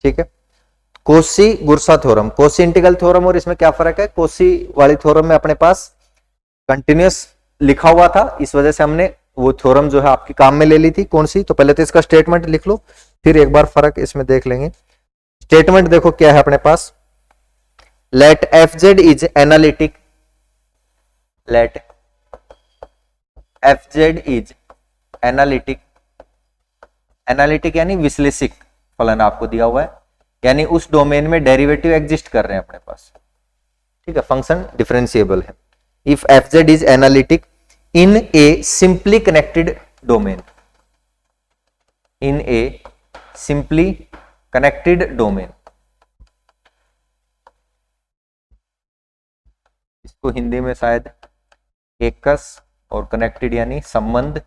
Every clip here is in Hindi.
ठीक है। Cauchy Goursat theorem, Cauchy integral theorem और इसमें क्या फर्क है, कोशी वाली थ्योरम में अपने पास कंटिन्यूस लिखा हुआ था, इस वजह से हमने वो थ्योरम जो है आपकी काम में ले ली थी। कौन सी, तो पहले तो इसका स्टेटमेंट लिख लो, फिर एक बार फर्क इसमें देख लेंगे। स्टेटमेंट देखो क्या है अपने पास, let f z is analytic, let f z is analytic, analytic यानी विश्लेषिक फलन आपको दिया हुआ है, यानी उस डोमेन में डेरिवेटिव एग्जिस्ट कर रहे हैं अपने पास, ठीक है, फंक्शन डिफरेंशिएबल है। If F z is analytic in A simply connected domain, in A simply connected domain, इसको हिंदी में शायद एकस और कनेक्टेड यानी संबंध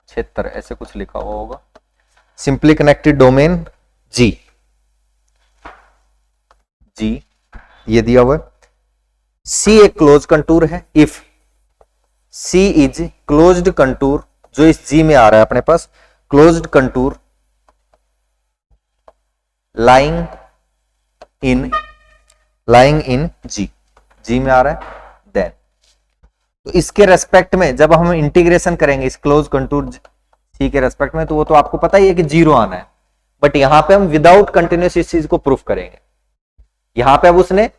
क्षेत्र ऐसे कुछ लिखा हुआ होगा, simply connected domain G, G ये दिया हुआ है। सी एक क्लोज कंटूर है, if C is closed contour, जो इस जी में आ रहा है अपने पास, closed contour lying in G, G में आ रहा है, देन तो इसके रेस्पेक्ट में जब हम इंटीग्रेशन करेंगे इस क्लोज कंटूर सी के रेस्पेक्ट में, तो वो तो आपको पता ही है कि जीरो आना है, बट यहां पे हम विदाउट कंटिन्यूस इस चीज को प्रूफ करेंगे। यहां पे अब उसने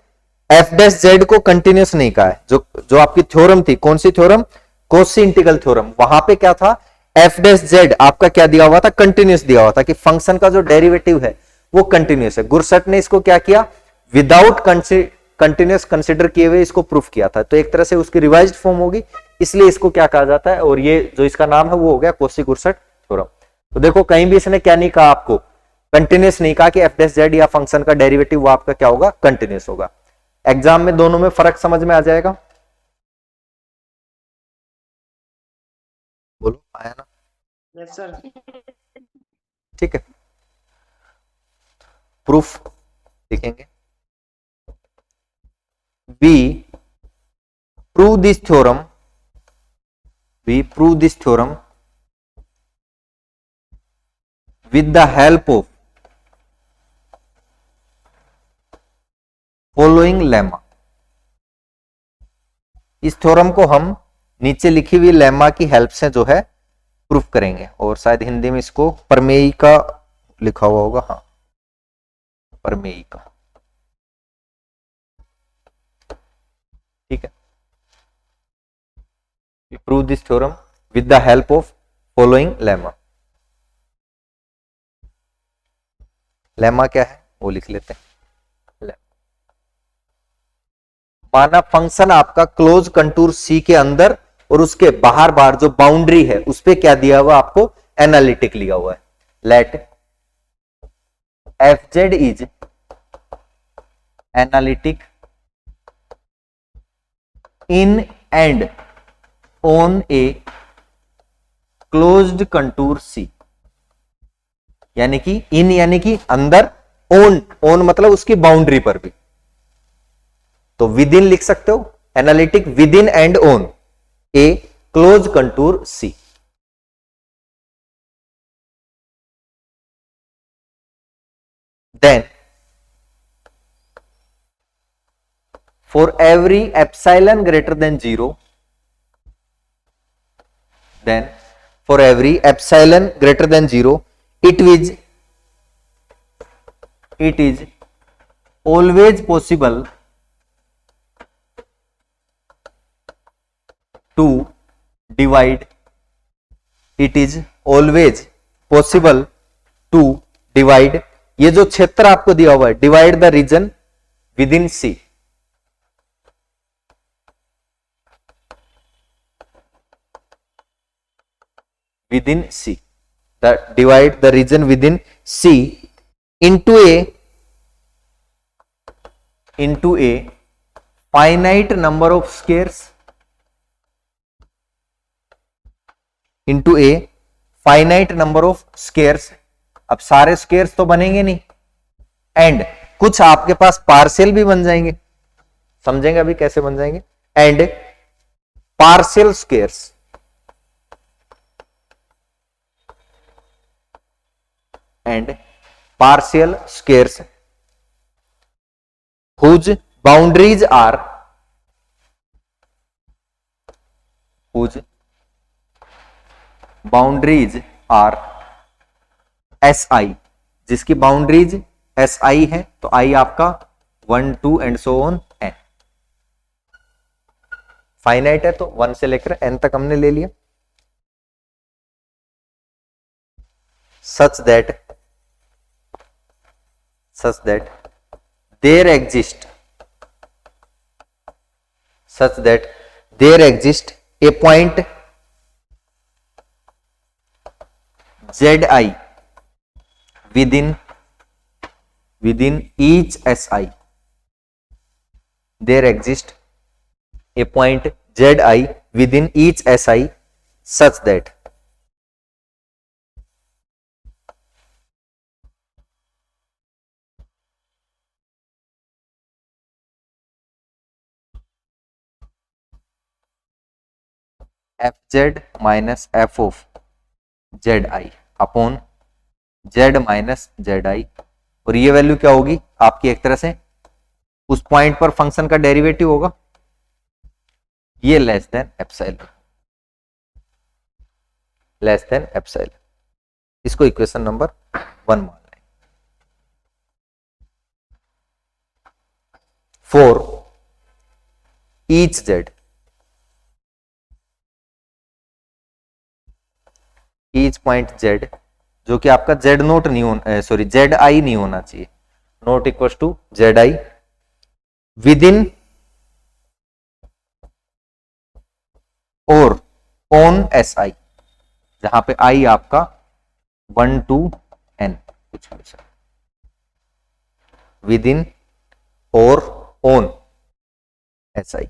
एफ डैश जेड को कंटिन्यूस नहीं कहा है, जो आपकी थ्योरम थी, कौन सी थ्योरम, कोशी इंटीग्रल थ्योरम, वहां पे क्या था, एफ डैश जेड आपका क्या दिया हुआ था, कंटिन्यूस दिया हुआ था कि फंक्शन का जो डेरिवेटिव है वो कंटिन्यूस है। गुरसट ने इसको क्या किया, विदाउट कंटिन्यूस कंसिडर किए हुए इसको प्रूफ किया था, तो एक तरह से उसकी रिवाइज्ड फॉर्म होगी, इसलिए इसको क्या कहा जाता है, और ये जो इसका नाम है वो हो गया कोशी गुरसट थ्योरम। तो देखो कहीं भी इसने क्या नहीं कहा आपको, कंटिन्यूस नहीं कहा कि एफ डैश जेड या फंक्शन का डेरिवेटिव वो आपका क्या होगा, कंटिन्यूस होगा। एग्जाम में दोनों में फर्क समझ में आ जाएगा, बोलो आया ना, यस सर। ठीक है। प्रूफ लिखेंगे, we prove this theorem, we prove this theorem with the help of following lemma। इस थ्योरम को हम नीचे लिखी हुई लेमा की हेल्प से जो है प्रूफ करेंगे, और शायद हिंदी में इसको प्रमेय का लिखा हुआ होगा, हाँ प्रमेय का, ठीक है। We prove this theorem with the help of following lemma। Lemma क्या है वो लिख लेते हैं। माना फंक्शन आपका क्लोज कंटूर सी के अंदर और उसके बाहर बाहर जो बाउंड्री है उस पे क्या दिया हुआ आपको, एनालिटिक लिया हुआ है। Let f z is analytic in and on a closed contour C, यानी कि इन यानी कि अंदर, ऑन मतलब उसकी बाउंड्री पर भी, तो विद इन लिख सकते हो, analytic within and on a close contour C. Then for every epsilon greater than 0, then for every epsilon greater than 0 it is always possible to divide, it is always possible to divide, ये जो क्षेत्र आपको दिया हुआ है, divide the region within C, within C, that divide the region within C into a finite number of squares, into a finite number of squares। अब सारे स्क्वेयर्स तो बनेंगे नहीं, एंड कुछ आपके पास पार्शियल भी बन जाएंगे, समझेंगे अभी कैसे बन जाएंगे, and partial squares, and partial squares whose boundaries are SI, जिसकी बाउंड्रीज SI है, तो I आपका 1 2 and so on n। Finite है तो 1 से लेकर n तक हमने ले लिया। such that there exist a point Zi within each SI, there exists a point Zi within each SI such that fz minus f of zi upon z minus zi, और ये वैल्यू क्या होगी आपकी, एक तरह से उस पॉइंट पर फंक्शन का डेरिवेटिव होगा, ये लेस देन एप्सिलॉन। इसको इक्वेशन नंबर 1 मान लें। For each z, each point z जो कि आपका z नोट नहीं होना, सॉरी zi नहीं होना चाहिए, not equal to zi within और ऑन SI, जहां पे I आपका 1 to n कुछ भी विद इन और ऑन SI।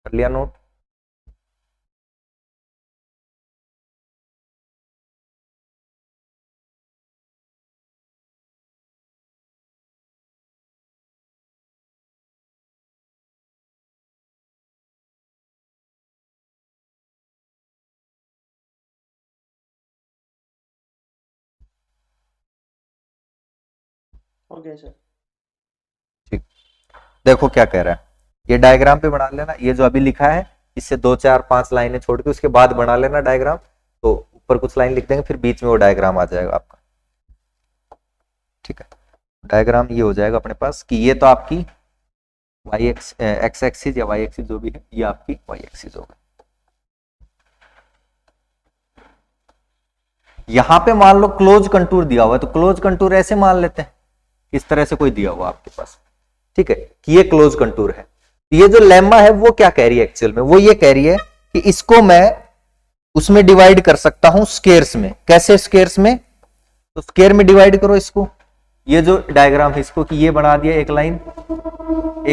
कर लिया नोट? Okay sir. ठीक, देखो क्या कह रहा है, ये डायग्राम पे बना लेना, ये जो अभी लिखा है इससे 2 4 5 लाइनें छोड़ के उसके बाद बना लेना डायग्राम, तो ऊपर कुछ लाइन लिख देंगे फिर बीच में वो डायग्राम आ जाएगा आपका। ठीक है, डायग्राम ये हो जाएगा अपने पास कि ये तो आपकी एक्स एक्सिस या वाई एक्सिस जो भी है, ये आपकी वाई एक्सिस होगा। यहां पे मान लो क्लोज कंटूर दिया हुआ है, तो क्लोज कंटूर ऐसे मान लेते हैं, इस तरह से कोई दिया हुआ आपके पास, ठीक है, कि ये क्लोज कंटूर है। ये जो लेम्मा है वो क्या कह रही है एक्चुअल में, वो ये कह रही है कि इसको मैं उसमें डिवाइड कर सकता हूं स्केयर्स में। कैसे स्केयर्स में, तो स्केयर में डिवाइड करो इसको, ये जो डायग्राम है इसको कि ये बना दिया एक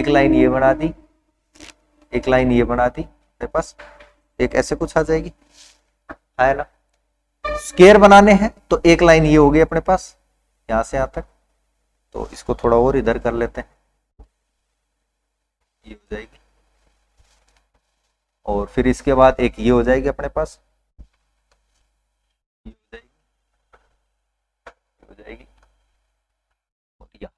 लाइन ये बना दी, एक लाइन ये बना दी, मेरे पास एक ऐसे कुछ आ जाएगी, है ना। स्केयर बनाने हैं तो एक लाइन ये होगी अपने पास यहां से यहां तक, तो इसको थोड़ा और इधर कर लेते हैं, ये हो जाएगी, और फिर इसके बाद एक ये हो जाएगी अपने पास, ये हो जाएगी और ये।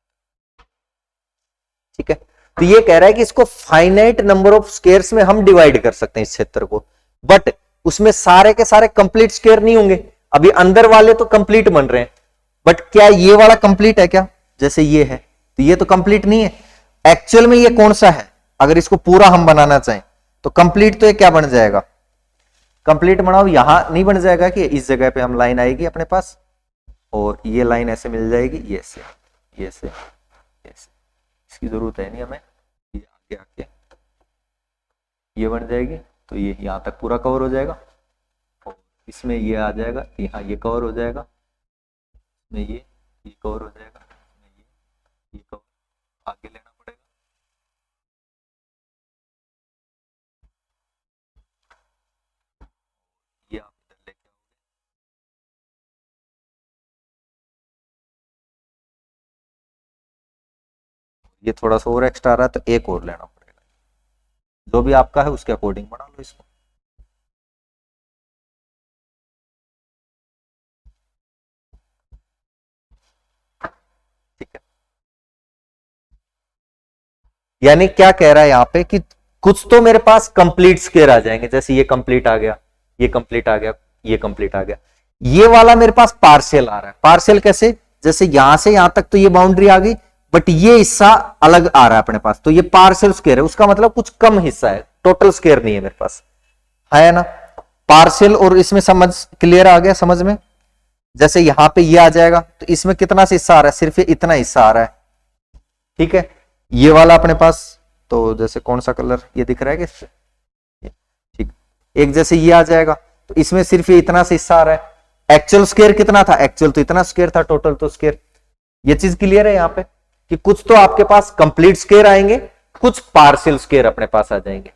ठीक है, तो ये कह रहा है कि इसको फाइनाइट नंबर ऑफ स्केयर्स में हम डिवाइड कर सकते हैं इस क्षेत्र को, बट उसमें सारे के सारे कंप्लीट स्केयर नहीं होंगे। अभी अंदर वाले तो कंप्लीट बन रहे हैं, बट क्या ये वाला कंप्लीट है क्या, जैसे ये है तो ये तो कंप्लीट नहीं है। एक्चुअल में ये कौन सा है, अगर इसको पूरा हम बनाना चाहें तो कंप्लीट तो ये क्या बन जाएगा, कंप्लीट बनाओ यहां नहीं बन जाएगा कि इस जगह पे हम लाइन आएगी अपने पास और ये लाइन ऐसे मिल जाएगी, ये से ये से ये से, इसकी जरूरत है नहीं हमें, ये आगे आके ये बन जाएगी, तो ये यहां तक पूरा कवर हो जाएगा, और इसमें ये आ जाएगा, यहाँ ये कवर हो जाएगा, इसमें ये कवर हो जाएगा, इसमें ये कवर आगे लेना पड़ेगा। ये थोड़ा सा और एक्स्ट्रा आ रहा है तो एक और लेना पड़ेगा। जो भी आपका है उसके अकॉर्डिंग बना लो इसको। ठीक है, यानी क्या कह रहा है यहाँ पे कि कुछ तो मेरे पास कंप्लीट स्क्वायर आ जाएंगे, जैसे ये कंप्लीट आ गया, ये कंप्लीट आ गया, ये कंप्लीट आ गया। ये वाला मेरे पास पार्शियल आ रहा है। पार्शियल कैसे? जैसे यहां से यहां तक तो ये बाउंड्री आ गई, बट ये हिस्सा अलग आ रहा है अपने पास, तो ये पार्शियल स्क्वायर है। उसका मतलब कुछ कम हिस्सा है, टोटल स्क्वायर नहीं है मेरे पास, है ना। पार्शियल और इसमें समझ क्लियर आ गया समझ में? जैसे यहां पे ये आ जाएगा तो इसमें कितना सा हिस्सा आ रहा है? सिर्फ ये इतना हिस्सा आ रहा है। ठीक है, ये वाला अपने पास, तो जैसे कौन सा कलर ये दिख रहा है कि ठीक, एक जैसे ये आ जाएगा तो इसमें सिर्फ ये इतना सा हिस्सा आ रहा है। एक्चुअल स्क्वायर कितना था? एक्चुअल तो इतना स्क्वायर था, टोटल तो स्क्वायर। ये चीज क्लियर है यहाँ पे कि कुछ तो आपके पास कंप्लीट स्क्वायर आएंगे, कुछ पार्शियल स्क्वायर अपने पास आ जाएंगे।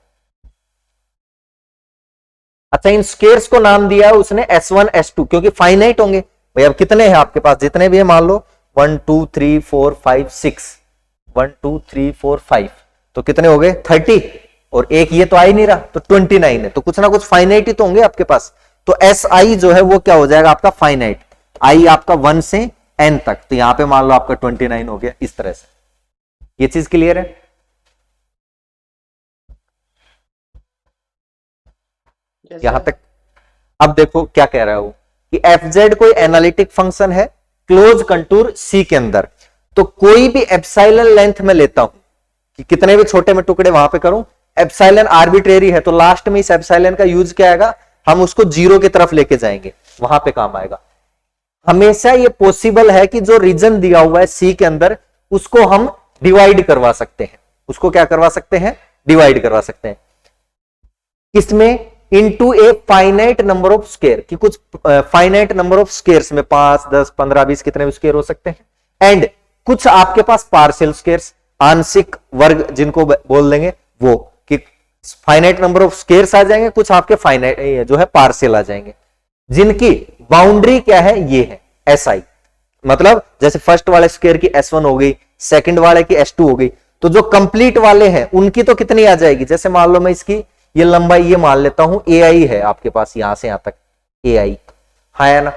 अच्छा, इन स्क्वायर्स को नाम दिया है उसने S1 S2, क्योंकि फाइनाइट होंगे भाई। अब कितने हैं आपके पास? जितने भी है मान लो 1 2 3 4 5 6, 1 2 3 4 5, तो कितने हो गए? 30। और एक ये तो आ ही नहीं रहा, तो 29 है। तो कुछ ना कुछ फाइनाइट ही तो होंगे आपके पास। तो SI जो है वो क्या हो जाएगा आपका? फाइनाइट। I आपका 1 से N तक, तो यहां पे मान लो आपका 29 हो गया, इस तरह से। ये चीज क्लियर है? यहां तक। अब देखो क्या कह रहा है वो कि FZ कोई एनालिटिक फंक्शन है क्लोज कंटूर C के अंदर। तो कोई भी एप्सिलॉन लेंथ में लेता हूं कि कितने भी छोटे में टुकड़े वहां पे करूं, एप्सिलॉन आर्बिट्रेरी है, तो लास्ट में इस एप्सिलॉन का यूज क्या आएगा? हम उसको 0 की तरफ लेके जाएंगे, वहां पे काम आएगा। हमेशा ये पॉसिबल है कि जो रीजन दिया हुआ है C के अंदर, उसको हम डिवाइड करवा सकते हैं। उसको क्या करवा सकते हैं? डिवाइड करवा सकते हैं। किसमें? Into a finite number of square, कि कुछ फाइनाइट नंबर ऑफ स्क्वायर्स में 5 10 15 20 कितने भी स्क्वायर हो सकते हैं। एंड कुछ आपके पास पार्शियल स्क्वायर्स, आंशिक वर्ग जिनको बोल देंगे वो, कि फाइनाइट नंबर ऑफ स्क्वायर्स आ जाएंगे, कुछ आपके फाइनाइट जो है पार्शियल आ जाएंगे, जिनकी बाउंड्री क्या है? ये है SI। मतलब जैसे फर्स्ट वाले स्क्वायर की S1 हो गई, सेकंड वाले की S2 हो गई, तो जो कंप्लीट वाले हैं उनकी तो कितनी आ जाएगी? जैसे मान लो मैं इसकी ये लंबाई ये मान लेता हूं AI है आपके पास, यहां से यहां तक AI है ना।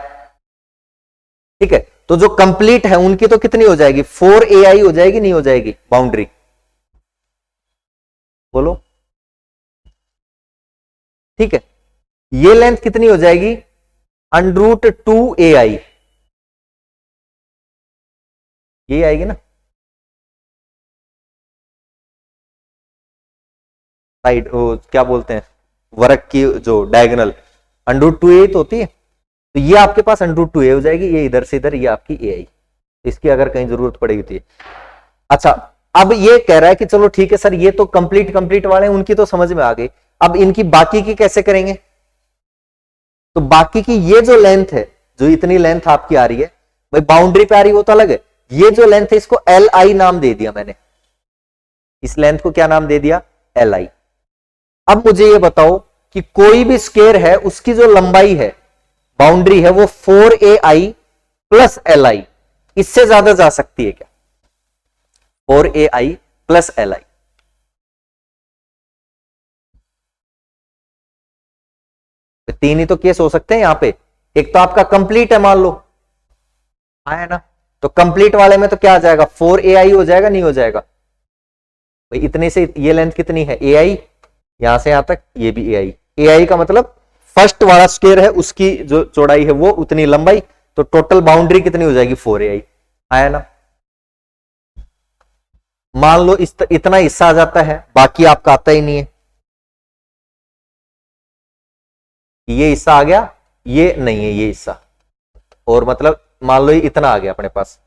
ठीक है, तो जो कंप्लीट है उनकी तो कितनी हो जाएगी? 4AI हो जाएगी, नहीं हो जाएगी बाउंड्री? बोलो। ठीक है, ये लेंथ कितनी हो जाएगी? √2AI, ये आएगी ना साइड, क्या बोलते हैं, वर्ग की जो डायगोनल, √2AI तो होती है। तो ये आपके पास √2A हो जाएगी, ये इधर से इधर, ये आपकी AI। इसकी अगर कहीं जरूरत पड़ेगी तो। अच्छा, अब ये कह रहा है कि चलो ठीक है सर, ये तो कंप्लीट वाले हैं, उनकी तो समझ में आ गई। अब इनकी बाकी की कैसे करेंगे? तो बाकी की ये जो लेंथ है, जो इतनी लेंथ आपकी आ रही है भाई, बाउंड्री पे आ रही है वो तो अलग है। ये जो लेंथ है इसको LI नाम दे दिया मैंने। इस लेंथ को क्या नाम दे दिया? LI। अब मुझे ये बताओ कि कोई भी स्क्वायर है उसकी जो लंबाई है, बाउंड्री है, वो 4AI प्लस LI, इससे ज्यादा जा सकती है क्या? 4AI plus LI। तीन ही तो केस हो सकते हैं यहां पे। एक तो आपका कंप्लीट है मान लो, है ना, तो कंप्लीट वाले में तो क्या आ जाएगा? 4AI हो जाएगा, नहीं हो जाएगा भाई? इतने से ये लेंथ कितनी है? AI, यहां से यहां तक ये भी AI का मतलब फर्स्ट वाला स्क्वायर है उसकी जो चौड़ाई है वो उतनी लंबाई, तो टोटल बाउंड्री कितनी हो जाएगी? 4AI, है ना। मान लो इतना हिस्सा आ जाता है, बाकी आपका आता ही नहीं है। ये हिस्सा आ गया, ये नहीं है ये हिस्सा, और मतलब मान लो ये इतना आ गया अपने पास,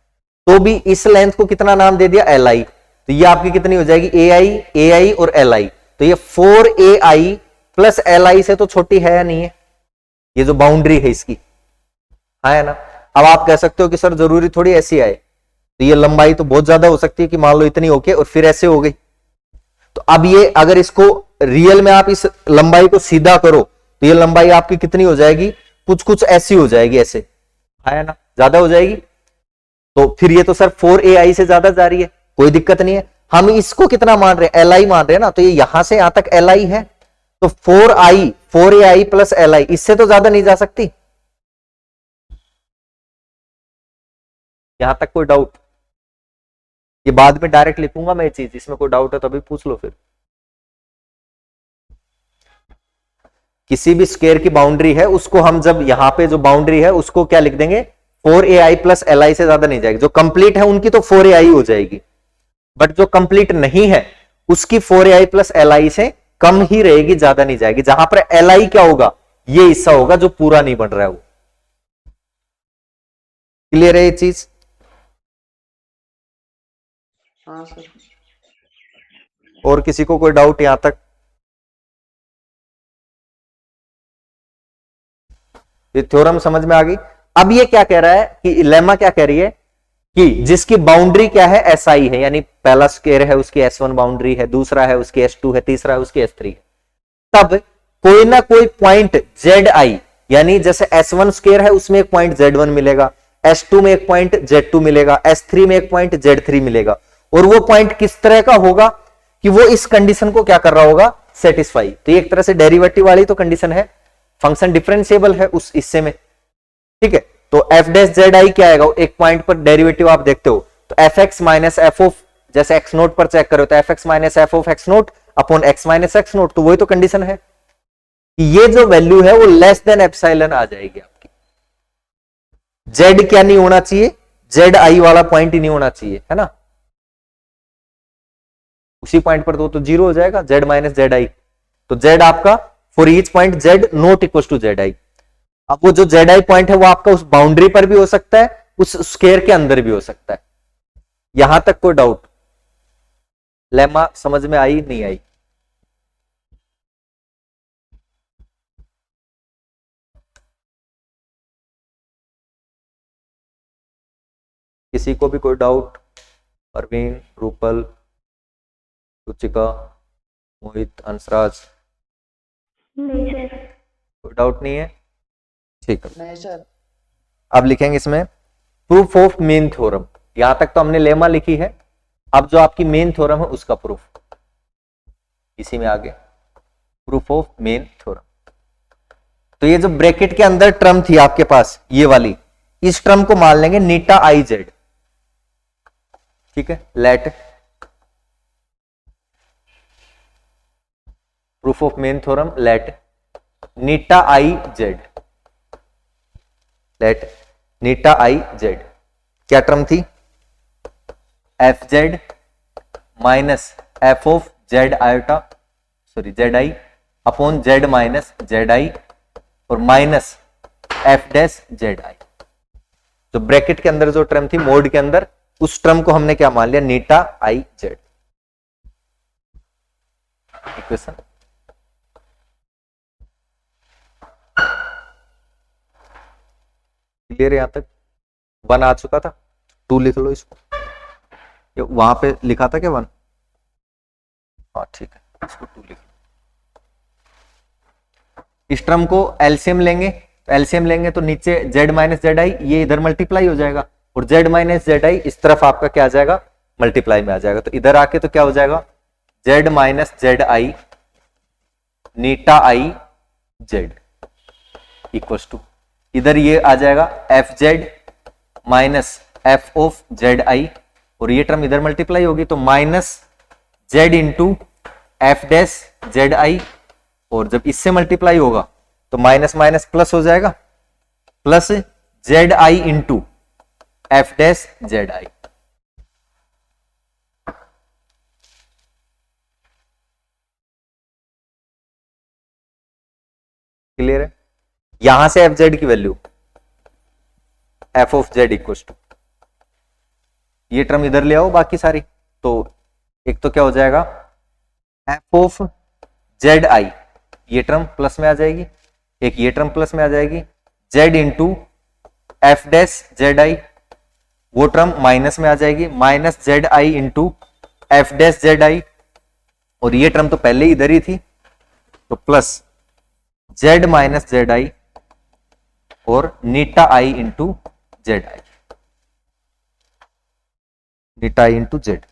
तो भी इस लेंथ को कितना नाम दे दिया? LI। तो ये आपकी कितनी हो जाएगी? AI और LI। तो ये 4AI प्लस LI से तो छोटी है या नहीं है? ये जो बाउंड्री है इसकी, है ना। अब आप कह सकते हो कि सर जरूरी थोड़ी ऐसी आए, तो ये लंबाई तो बहुत ज्यादा हो सकती है कि मान लो इतनी होके और फिर ऐसे हो गई। तो अब ये अगर इसको रियल में आप इस लंबाई को सीधा करो तो ये लंबाई आपकी कितनी हो जाएगी? कुछ कुछ ऐसी हो जाएगी, ऐसे, है ना, ज्यादा हो जाएगी। तो फिर ये तो सर 4AI से ज्यादा जा रही है, कोई दिक्कत नहीं है। हम इसको कितना मान रहे हैं, एल आई मान रहे हैं ना, तो ये यहां से यहां तक एल आई है, तो 4a i plus L I, इससे तो ज्यादा नहीं जा सकती। यहां तक कोई डाउट? ये बाद में डायरेक्ट लिखूंगा मैं ये चीज, इसमें कोई डाउट है तो अभी पूछ लो फिर। किसी भी स्क्वायर की बाउंड्री है उसको हम जब यहां पे जो बाउंड्री है उसको क्या लिख देंगे, 4ai प्लस एल आई से ज्यादा नहीं जाएगी। जो कंप्लीट है उनकी तो 4ai हो जाएगी, बट जो कंप्लीट नहीं है उसकी 4ai प्लस एल आई से कम ही रहेगी, ज्यादा नहीं जाएगी। जहां पर एल आई क्या होगा, ये हिस्सा होगा जो पूरा नहीं बन रहा है वो। क्लियर है ये चीज? हाँ सर। और किसी को कोई डाउट यहां तक? ये थ्योरम समझ में आ गई। अब ये क्या कह रहा है कि लेमा क्या कह रही है कि जिसकी बाउंड्री क्या है, एस आई है, यानी पहला स्क्वायर है उसकी S1 बाउंड्री है, दूसरा है उसकी S2 है, तीसरा है उसकी S3 है, तब कोई ना कोई पॉइंट ZI, यानी जैसे S1 स्क्वायर है उसमें एक पॉइंट Z1 मिलेगा, S2 में एक पॉइंट Z2 मिलेगा, S3 में एक पॉइंट Z3 मिलेगा, और वो पॉइंट किस तरह का होगा कि वो इस कंडीशन को क्या कर रहा होगा, सेटिस्फाई। तो ये एक तरह से डेरिवेटिव वाली तो कंडीशन है, फंक्शन डिफरेंशिएबल है उस हिस्से में, ठीक है। तो एफ डैश जेड आई क्या आएगा, एक पॉइंट पर डेरिवेटिव आप देखते हो तो F x minus F of, जैसे एक्स नोट पर चेक करो तो F x minus F of x naught upon x minus x note, तो वही तो कंडीशन है कि ये जो वैल्यू है वो लेस देन एप्सिलॉन आ जाएगी आपकी। जेड क्या नहीं होना चाहिए, जेड आई वाला पॉइंट ही नहीं होना चाहिए, है ना। उसी पॉइंट पर तो जीरो हो जाएगा, जेड माइनस जेड आई। तो जेड आपका for each point Z not equal to Z I. अब वो जो जेड आई पॉइंट है वो आपका उस बाउंड्री पर भी हो सकता है, उस स्क्वायर के अंदर भी हो सकता है। यहां तक कोई डाउट? लेमा समझ में आई नहीं आई? किसी को भी कोई डाउट? परवीन, रूपल, रुचिका, मोहित, अंशराज, नहीं सर। कोई डाउट नहीं है? ठीक है, नहीं सर। अब लिखेंगे इसमें प्रूफ ऑफ मेन थ्योरम। यहां तक तो हमने लेमा लिखी है, अब जो आपकी मेन थ्योरम है उसका प्रूफ इसी में आगे, प्रूफ ऑफ मेन थ्योरम। तो ये जो ब्रैकेट के अंदर टर्म थी आपके पास ये वाली, इस टर्म को मान लेंगे नीटा आई जेड, ठीक है। Let proof of main theorem, let eta I z, let eta I z क्या टर्म थी, f Z minus F of z iota, sorry z i upon z minus Z I और minus f dash Z i. तो ब्रैकेट के अंदर जो टर्म थी मोड के अंदर, उस टर्म को हमने क्या मान लिया, नीटा आई जेड। इक्वेशन क्लियर है? यहां तक 1 आ चुका था, 2 लिख लो इसको, वहां पे लिखा था क्या 1? हाँ ठीक है, इसको 2 लिख लो। इस टर्म को एलसीएम लेंगे, तो एलसीएम लेंगे तो नीचे जेड माइनस जेड आई ये इधर मल्टीप्लाई हो जाएगा, और जेड माइनस जेड आई इस तरफ आपका क्या आ जाएगा, मल्टीप्लाई में आ जाएगा। तो इधर आके तो क्या हो जाएगा, Z minus Z I Neeta I Z equal to, इधर ये आ जाएगा F Z minus F of Z आई, और ये टर्म इधर मल्टीप्लाई होगी तो minus Z into F dash Z I, और जब इससे मल्टीप्लाई होगा तो माइनस माइनस प्लस हो जाएगा, plus Z I into F dash Z I. Clear है? यहां से एफ जेड की value F of Z equal to, ये टर्म इधर ले आओ बाकी सारी, तो एक तो क्या हो जाएगा एफ ऑफ जेड आई, ये टर्म प्लस में आ जाएगी, एक ये टर्म प्लस में आ जाएगी, Z into F dash Z I वो टर्म माइनस में आ जाएगी, minus Z I into F dash Z I, और ये टर्म तो पहले ही इधर ही थी तो plus z minus Z I और eta i into z I, Neeta i into z.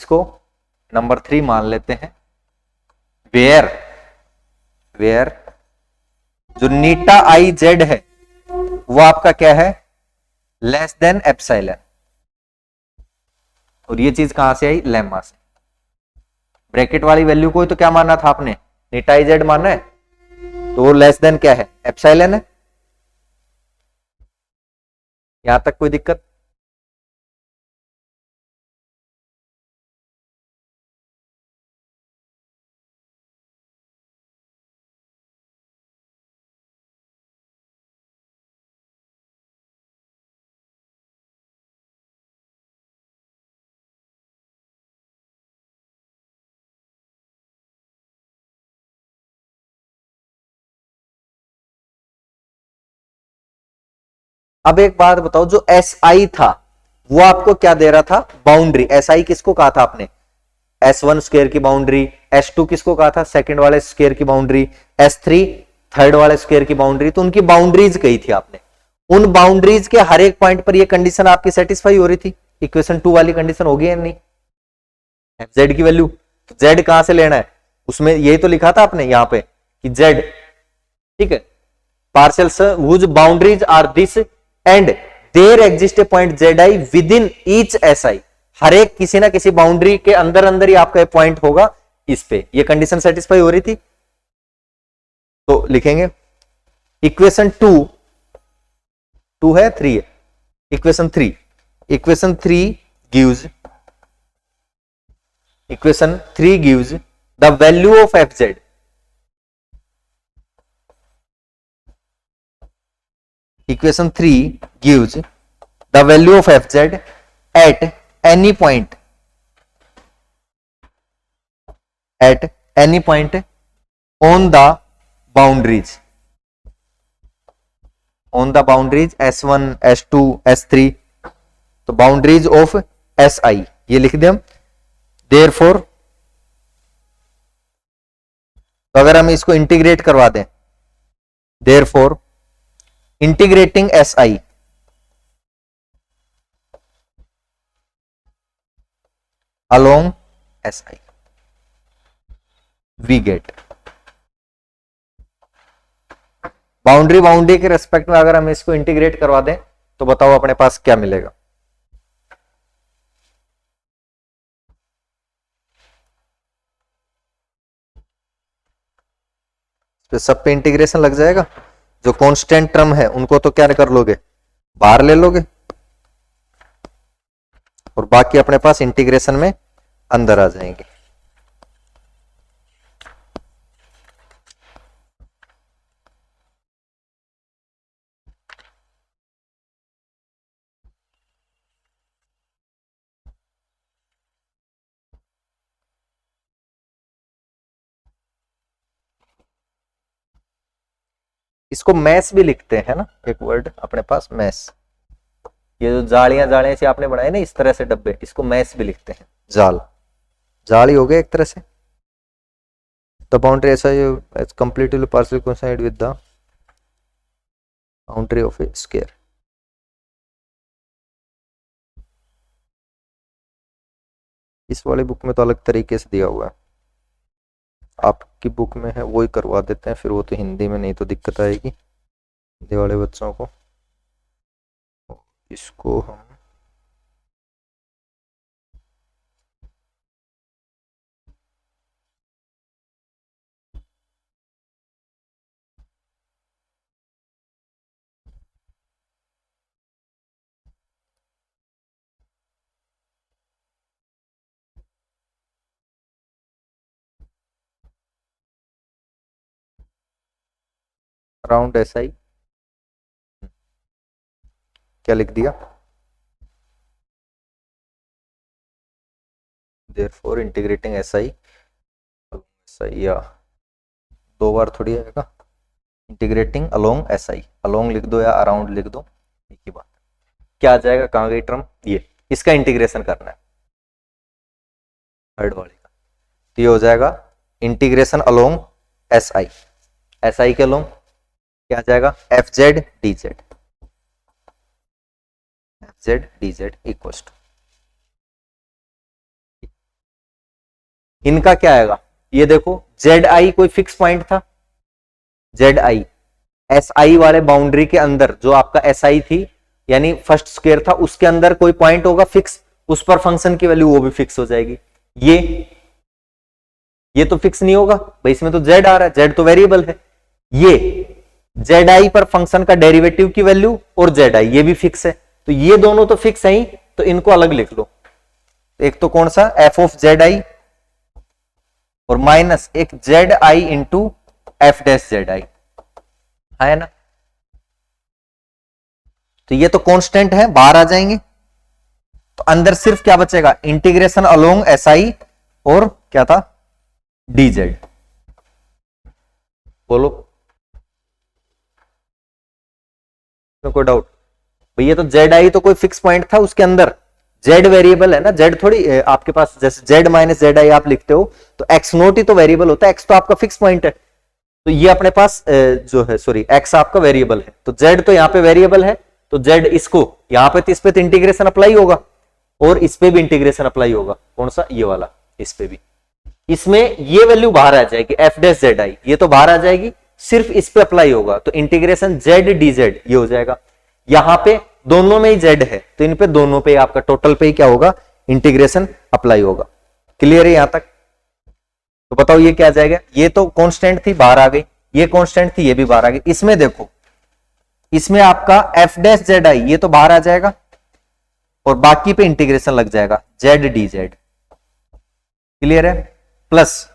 इसको नंबर 3 मान लेते हैं, वेयर वेयर जो नीटा आई जेड है वो आपका क्या है, लेस देन एप्सिलॉन। और ये चीज कहां से आई, लेम्मा से। ब्रैकेट वाली वैल्यू को तो क्या मानना था आपने, नीटा आई जेड मानना है, तो वो लेस देन क्या है, एप्सिलॉन है। यहां तक कोई दिक्कत? अब एक बात बताओ, जो एस आई था वो आपको क्या दे रहा था, बाउंड्री। एस आई किसको कहा था आपने, S1 स्क्वायर की बाउंड्री। S2 किसको कहा था, सेकंड वाले स्क्वायर की बाउंड्री। S3 थर्ड वाले स्क्वायर की बाउंड्री। तो उनकी बाउंड्रीज कही थी आपने, उन बाउंड्रीज के हर एक पॉइंट पर ये कंडीशन आपकी सेटिस्फाई हो रही थी। इक्वेशन 2 वाली कंडीशन होगी या नहीं, जेड की वैल्यू, जेड कहां से लेना है, उसमें यही तो लिखा था आपने यहां पे कि जेड, ठीक है, partial whose boundaries are this and there exist a point z i within each s i. हर एक किसी ना किसी बाउंड्री के अंदर अंदर ही आपका पॉइंट होगा इस पे, ये कंडीशन सेटिस्फाई हो रही थी। तो लिखेंगे इक्वेशन 2 है 3 है, equation 3 gives the value of F Z. Equation 3 gives the value of fz at any point on the boundaries S1 S2 S3, तो बाउंड्रीज ऑफ SI ये लिख दें हम। Therefore, तो अगर हम इसको इंटीग्रेट करवा दें, Therefore integrating SI along SI we get boundary के रेस्पेक्ट में अगर हम इसको इंटीग्रेट करवा दें तो बताओ अपने पास क्या मिलेगा। तो सब पे इंटीग्रेशन लग जाएगा, जो कांस्टेंट टर्म है उनको तो क्या कर लोगे, बाहर ले लोगे, और बाकी अपने पास इंटीग्रेशन में अंदर आ जाएंगे। इसको मैस भी लिखते हैं ना, एक वर्ड अपने पास मैस। ये जो जालियां से आपने बनाए ना इस तरह से डब्बे, इसको मैस भी लिखते हैं, जाल ही हो गया एक तरह से। द बाउंड्री ऐसा completely partial coincide with the boundary of A square. इस वाली बुक में तो अलग तरीके से दिया हुआ है, आपकी बुक में है वही करवा देते हैं, फिर वो तो हिंदी में, नहीं तो दिक्कत आएगी हिंदी वाले बच्चों को। इसको हम अराउंड SI क्या लिख दिया, therefore integrating SI या 2 बार थोड़ी आएगा, इंटीग्रेटिंग अलोंग SI, अलोंग लिख दो या अराउंड लिख दो, एक ही बात। क्या आ जाएगा, कहां गई टर्म, ये इसका इंटीग्रेशन करना है थर्ड वाले का, तो ये हो जाएगा इंटीग्रेशन अलोंग SI के अलोंग क्या आ जाएगा, FZ DZ इक्वल्स टू इनका क्या आएगा, ये देखो जेड आई कोई फिक्स पॉइंट था, जेड आई एस आई वाले बाउंड्री के अंदर जो आपका एस आई थी यानी फर्स्ट स्क्वायर था उसके अंदर कोई पॉइंट होगा फिक्स, उस पर फंक्शन की वैल्यू वो भी फिक्स हो जाएगी। ये तो फिक्स नहीं होगा भाई, इसमें तो जेड आ रहा है, जेड तो वेरिएबल है। ये जेड आई पर फंक्शन का डेरिवेटिव की वैल्यू और जेड आई ये भी फिक्स है, तो ये दोनों तो फिक्स है ही, तो इनको अलग लिख लो। एक तो कौन सा एफ ऑफ जेड आई और माइनस एक Z I into F dash Z I है ना, तो ये तो कांस्टेंट है, बाहर आ जाएंगे। तो अंदर सिर्फ क्या बचेगा, इंटीग्रेशन अलोंग एस आई और क्या था डी जेड। बोलो कोई डाउट भैया, तो जेड आई तो कोई फिक्स पॉइंट था, उसके अंदर जेड वेरिएबल है ना, जेड थोड़ी आपके पास जैसे जेड माइनस जेड आई आप लिखते हो तो एक्स नोट ही तो वेरिएबल होता है, एक्स तो आपका फिक्स पॉइंट है, तो ये अपने पास जो है सॉरी एक्स आपका वेरिएबल है, तो जेड तो यहाँ पे वेरिएबल है, तो जेड इसको यहाँ पे तो इस पे तो इंटीग्रेशन अप्लाई होगा और इस पे भी इंटीग्रेशन अप्लाई होगा, कौन सा ये वाला, इस पे भी। इसमें ये वैल्यू बाहर आ जाएगी एफ डैश जेड आई, ये तो बाहर आ जाएगी, सिर्फ इस पे अप्लाई होगा तो इंटीग्रेशन जेड डी जेड ये हो जाएगा। यहां पे दोनों में ही जेड है तो इन पे दोनों पे आपका टोटल पे ही क्या होगा, इंटीग्रेशन अप्लाई होगा। क्लियर है यहां तक? तो बताओ ये क्या आ जाएगा, ये तो कांस्टेंट थी बाहर आ गई, ये कांस्टेंट थी ये भी बाहर आ गई। इसमें देखो, इसमें आपका एफ डैश जेड आई ये तो बाहर आ जाएगा और बाकी पे इंटीग्रेशन लग जाएगा जेड डी जेड। क्लियर है? प्लस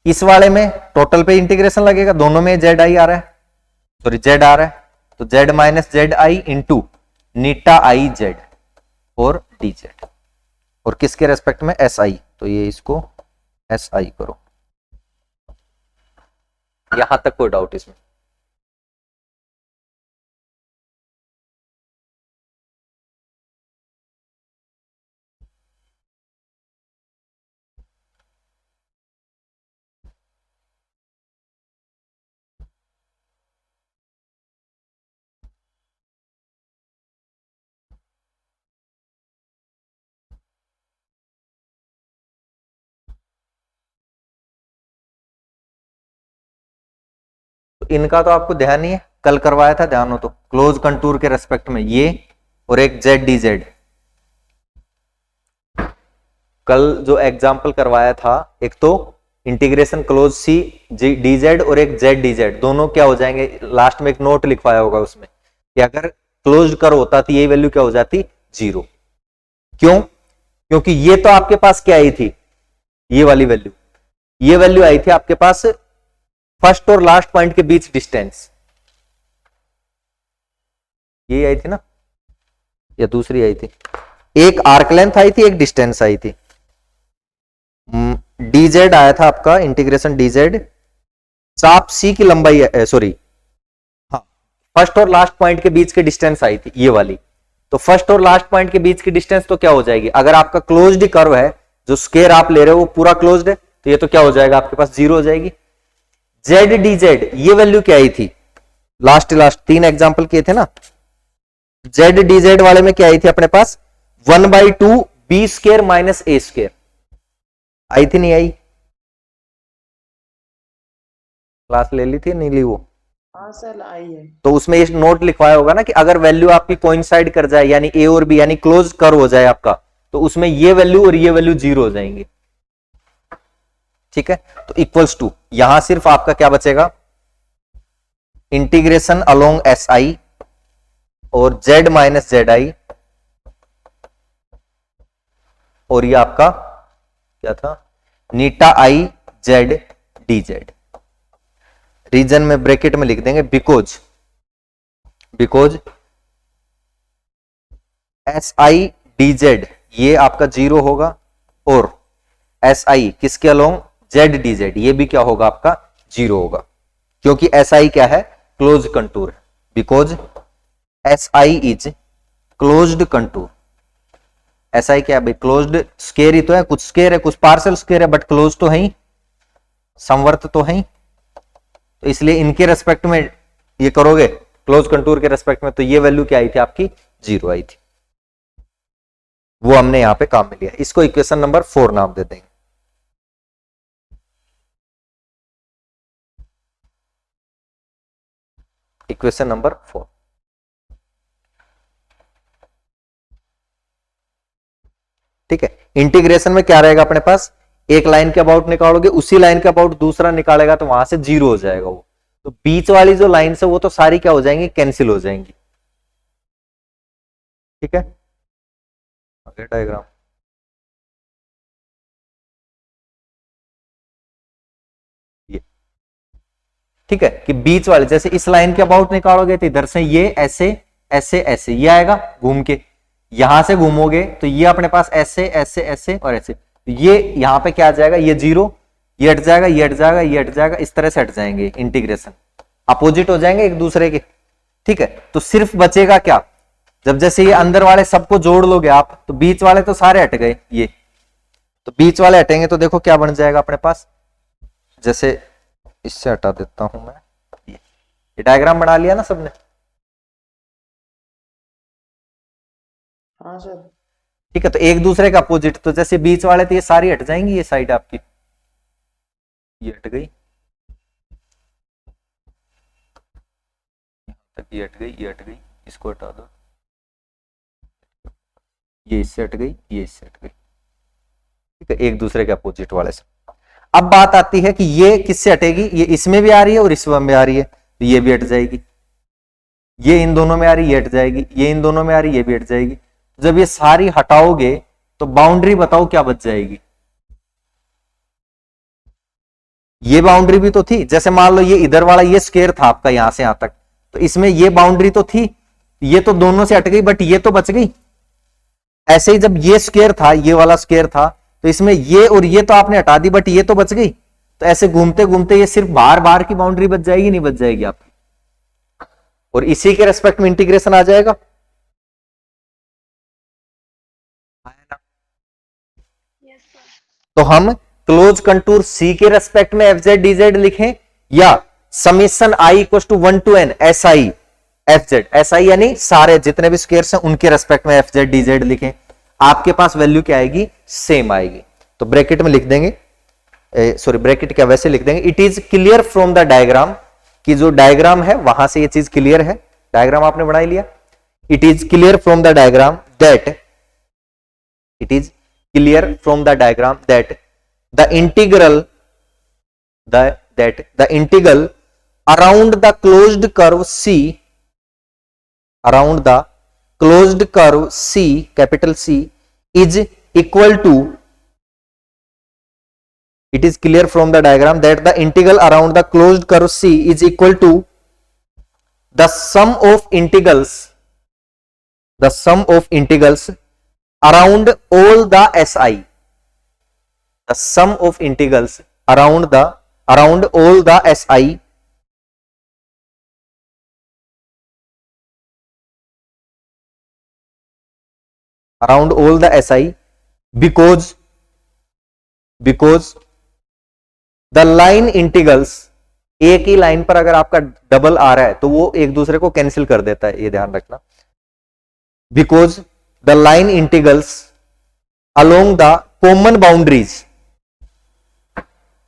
इस वाले में टोटल पे इंटीग्रेशन लगेगा, दोनों में जेड आई आ रहा है, सॉरी जेड आ रहा है, तो Z minus Z I into Neeta I Z और डी जेड, और किसके रेस्पेक्ट में एस आई, तो ये इसको एस आई करो। यहां तक कोई डाउट इसमें? इनका तो आपको ध्यान नहीं है, कल करवाया था, ध्यान हो तो, क्लोज कंटूर के रेस्पेक्ट में ये और एक जेड डी जेड, कल जो एग्जाम्पल करवाया था, एक तो integration close C D Z और एक जेड डी जेड, दोनों क्या हो जाएंगे, लास्ट में एक नोट लिखवाया होगा उसमें कि अगर क्लोज कर होता तो ये वैल्यू क्या हो जाती, जीरो। क्यों? क्योंकि ये तो आपके पास क्या आई थी, ये वाली वैल्यू, ये वैल्यू आई थी आपके पास फर्स्ट और लास्ट पॉइंट के बीच डिस्टेंस, ये आई थी ना या दूसरी आई थी, एक आर्क लेंथ आई थी एक डिस्टेंस आई थी। डीजेड आया था आपका इंटीग्रेशन डीजेड, चाप सी की लंबाई, सॉरी हाँ, फर्स्ट और लास्ट पॉइंट के बीच की डिस्टेंस आई थी ये वाली, तो फर्स्ट और लास्ट पॉइंट के बीच की डिस्टेंस तो क्या हो जाएगी, अगर आपका क्लोज्ड कर्व है, जो स्क्वायर आप ले रहे हो वो पूरा क्लोज्ड है, तो ये तो क्या हो जाएगा आपके पास, जीरो हो जाएगी। जेड डी जेड ये वैल्यू क्या आई थी, लास्ट तीन एग्जाम्पल किए थे ना, जेड डी जेड वाले में क्या आई थी अपने पास, 1/2 बी स्क्वायर माइनस ए स्क्वायर आई थी, नहीं आई? क्लास ले ली थी नहीं ली वो? हाँ सर आई है। तो उसमें ये नोट लिखवाया होगा ना कि अगर वैल्यू आपकी कोइंसाइड कर जाए यानी ए और बी यानी क्लोज कर हो जाए आपका, तो उसमें ये वैल्यू और ये वैल्यू जीरो हो जाएंगे। ठीक है, तो इक्वल्स टू यहां सिर्फ आपका क्या बचेगा, इंटीग्रेशन अलोंग एस आई और जेड माइनस जेड आई, और ये आपका क्या था, नीटा आई जेड डी जेड। रीजन में ब्रैकेट में लिख देंगे because S I D Z ये आपका जीरो होगा और एस आई किसके अलोंग, जेड डी जेड ये भी क्या होगा आपका, जीरो होगा, क्योंकि एस आई क्या है, क्लोज कंटूर है, because S I is closed contour. S I क्या है भाई, क्लोज्ड स्क्वायर ही तो है, कुछ स्क्वायर है कुछ पार्शियल स्क्वायर है, बट क्लोज तो है ही, समवर्त तो है ही, तो इसलिए इनके रेस्पेक्ट में ये करोगे क्लोज कंटूर के रेस्पेक्ट में, तो ये वैल्यू क्या आई थी आपकी, जीरो आई थी, वो हमने यहां पे काम में लिया, इसको इक्वेशन नंबर 4 नाम दे देंगे। Equation number 4। ठीक है, इंटीग्रेशन में क्या रहेगा अपने पास, एक लाइन के अबाउट निकालोगे, उसी लाइन के अबाउट दूसरा निकालेगा तो वहां से 0 हो जाएगा वो, तो बीच वाली जो लाइन है वो तो सारी क्या हो जाएंगी, कैंसिल हो जाएंगी। ठीक है, आगे डायग्राम। ये ठीक है कि बीच वाले, जैसे इस लाइन के अबाउट निकालोगे तो इधर से ये ऐसे ऐसे ऐसे ये आएगा घूम के, यहां से घूमोगे तो ये अपने पास ऐसे ऐसे ऐसे और ऐसे, ये यहां पे क्या आ जाएगा, ये 0, ये हट जाएगा, ये हट जाएगा, ये हट जाएगा, इस तरह से हट जाएंगे, इंटीग्रेशन अपोजिट हो जाएंगे एक दूसरे के। ठीक है, तो सिर्फ बचेगा क्या, जब जैसे ये अंदर वाले सबको जोड़ लोगे आप तो बीच वाले तो सारे हट गए, ये तो बीच वाले हटेंगे तो देखो क्या बन जाएगा अपने पास, जैसे इससे हटा देता हूं मैं, ये डायग्राम बना लिया ना सबने। हाँ सर। ठीक है, तो एक दूसरे का अपोजिट, तो जैसे बीच वाले तो ये सारी हट जाएंगी, ये साइड आपकी ये हट गई, तक ये हट गई, ये हट गई, इसको हटा दो, ये इससे हट गई, ये इससे हट गई। ठीक है, एक दूसरे के अपोजिट वाले से। अब बात आती है कि ये किससे हटेगी, ये इसमें भी आ रही है और इसमें भी आ रही है, तो ये भी हट जाएगी, ये इन दोनों में आ रही है, ये हट जाएगी, ये इन दोनों में आ रही है, ये भी हट जाएगी। जब ये सारी हटाओगे तो बाउंड्री बताओ क्या बच जाएगी, ये बाउंड्री भी तो थी, जैसे मान लो ये इधर वाला ये स्क्वायर था आपका यहां से यहां तक, तो इसमें ये बाउंड्री तो थी, ये तो दोनों से हट गई बट ये तो बच गई। ऐसे ही जब ये स्क्वायर था, ये वाला स्क्वायर था, तो इसमें ये और ये तो आपने हटा दी बट ये तो बच गई, तो ऐसे घूमते घूमते ये सिर्फ बाहर बाहर की बाउंड्री बच जाएगी, नहीं बच जाएगी आपकी, और इसी के रेस्पेक्ट में इंटीग्रेशन आ जाएगा। Yes sir. तो हम क्लोज कंटूर सी के रेस्पेक्ट में एफ जेड डी जेड लिखें, या summation I equal to 1 to n S I F Z, S I यानी सारे जितने भी स्क्वायर्स हैं उनके रेस्पेक्ट में एफ जेड डी जेड लिखें, आपके पास वैल्यू क्या आएगी, सेम आएगी। तो ब्रैकेट में लिख देंगे, सॉरी ब्रैकेट क्या वैसे लिख देंगे, it is clear from the diagram, कि जो डायग्राम है वहां से ये चीज क्लियर है, डायग्राम आपने बना लिया, it is clear from the diagram that, it is clear from the diagram that the integral around the closed curve C, around the closed curve C, capital C, is equal to, it is clear from the diagram that the integral around the closed curve C is equal to the sum of integrals around all the SI, the sum of integrals around all the SI around all the SI because the line integrals, एक ही लाइन पर अगर आपका डबल आ रहा है तो वो एक दूसरे को कैंसिल कर देता है, ये ध्यान रखना, because the line integrals along the common boundaries,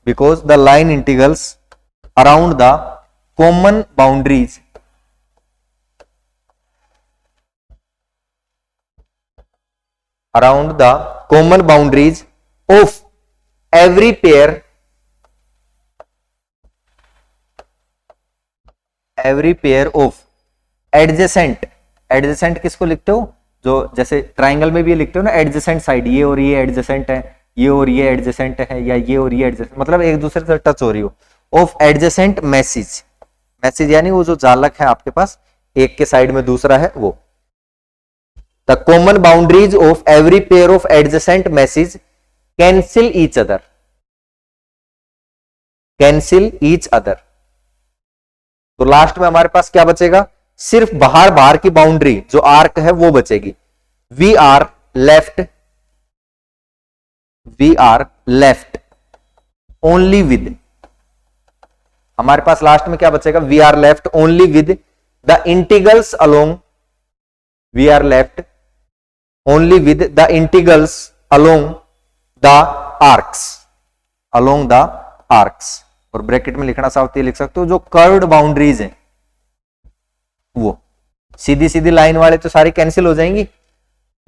because the line integrals around the common boundaries of every pair of adjacent किसको लिखते हो, जो जैसे ट्राइंगल में भी ये लिखते हो ना एडजेसेंट साइड, ये और ये एडजेसेंट है, ये और ये एडजेसेंट है, या ये और ये एडजेसेंट, मतलब एक दूसरे से टच हो रही हो, ऑफ एडजेसेंट मैसेज, मैसेज यानी वो जो जालक है आपके पास एक के साइड में दूसरा है वो, the common boundaries of every pair of adjacent message cancel each other, तो लास्ट में हमारे पास क्या बचेगा, सिर्फ बाहर की बाउंड्री जो आर्क है वो बचेगी, we are left only with, हमारे पास लास्ट में क्या बचेगा, we are left only with the integrals along, we are left only with the integrals along the arcs, और ब्रैकेट में लिखना चाहते लिख सकते हो जो कर्व्ड बाउंड्रीज हैं, वो सीधी सीधी लाइन वाले तो सारी कैंसिल हो जाएंगी।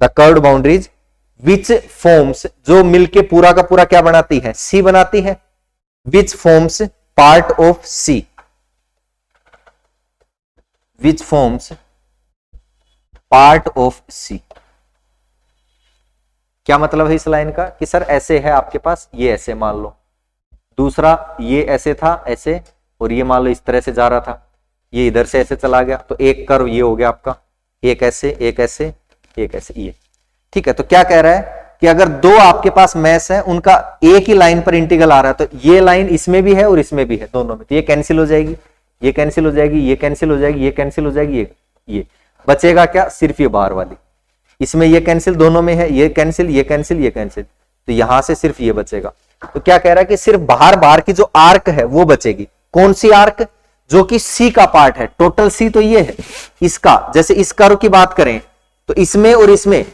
The curved boundaries which forms, जो मिलके पूरा का पूरा क्या बनाती है, सी बनाती है, which forms part of C, which forms part of C. क्या मतलब है इस लाइन का कि सर ऐसे है आपके पास, ये ऐसे मान लो, दूसरा ये ऐसे था ऐसे, और ये मान लो इस तरह से जा रहा था, ये इधर से ऐसे चला गया, तो एक कर्व ये हो गया आपका, एक ऐसे एक ऐसे एक ऐसे, ये ठीक है। तो क्या कह रहा है कि अगर दो आपके पास मैश है, उनका एक ही लाइन पर इंटीग्रल आ रहा है, तो ये लाइन इसमें भी है और इसमें भी है, दोनों में, तो ये कैंसिल हो जाएगी, ये कैंसिल हो जाएगी, ये कैंसिल हो जाएगी, ये कैंसिल हो जाएगी, ये बचेगा क्या, सिर्फ ये बाहर वाली, इसमें ये कैंसिल दोनों में है, ये कैंसिल ये कैंसिल ये कैंसिल, तो यहां से सिर्फ ये बचेगा। तो क्या कह रहा है कि सिर्फ बाहर बाहर की जो आर्क है वो बचेगी। कौन सी आर्क, जो कि सी का पार्ट है, टोटल सी तो ये है, इसका जैसे इस कर्व की बात करें तो इसमें और इसमें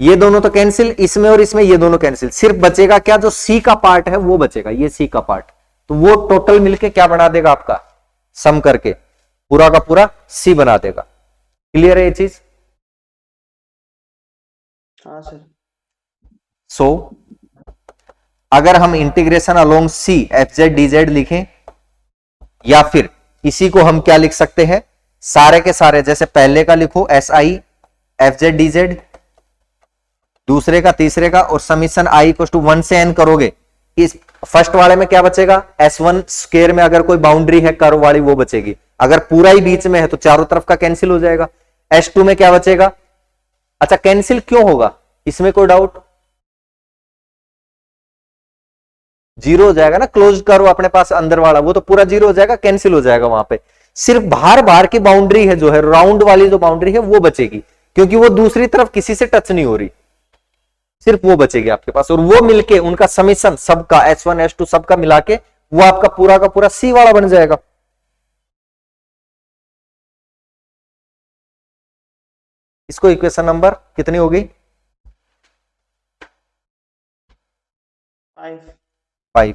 ये दोनों तो कैंसिल, इसमें और इसमें ये दोनों कैंसिल, सिर्फ बचेगा क्या, जो सी का पार्ट है वो बचेगा, ये सी का पार्ट, तो वो टोटल मिलके क्या बना देगा आपका, सम करके पूरा का पूरा सी बना देगा। क्लियर है ये चीज? हाँ सर। सो अगर हम integration along C F Z D Z लिखें, या फिर इसी को हम क्या लिख सकते हैं, सारे के सारे, जैसे पहले का लिखो S I F Z D Z, दूसरे का तीसरे का, और समीशन आई इक्वल टू 1 से n करोगे, इस फर्स्ट वाले में क्या बचेगा, S1 स्क्वायर में अगर कोई बाउंड्री है कर्व वाली वो बचेगी, अगर पूरा ही बीच में है तो चारों तरफ का कैंसिल हो जाएगा। S2 में क्या बचेगा, अच्छा कैंसिल क्यों होगा, इसमें कोई डाउट, जीरो हो जाएगा ना, क्लोज कर्व अपने पास अंदर वाला वो तो पूरा जीरो हो जाएगा, कैंसिल हो जाएगा, वहां पे सिर्फ बाहर बाहर की बाउंड्री है जो है, राउंड वाली जो बाउंड्री है वो बचेगी, क्योंकि वो दूसरी तरफ किसी से टच नहीं हो रही, सिर्फ वो बचेगी आपके पास, और वो मिलके उनका समीशन सबका S1 S2 सबका मिला के वो आपका पूरा का पूरा सी वाला बन जाएगा। इसको इक्वेशन नंबर कितनी होगी, 5। 5।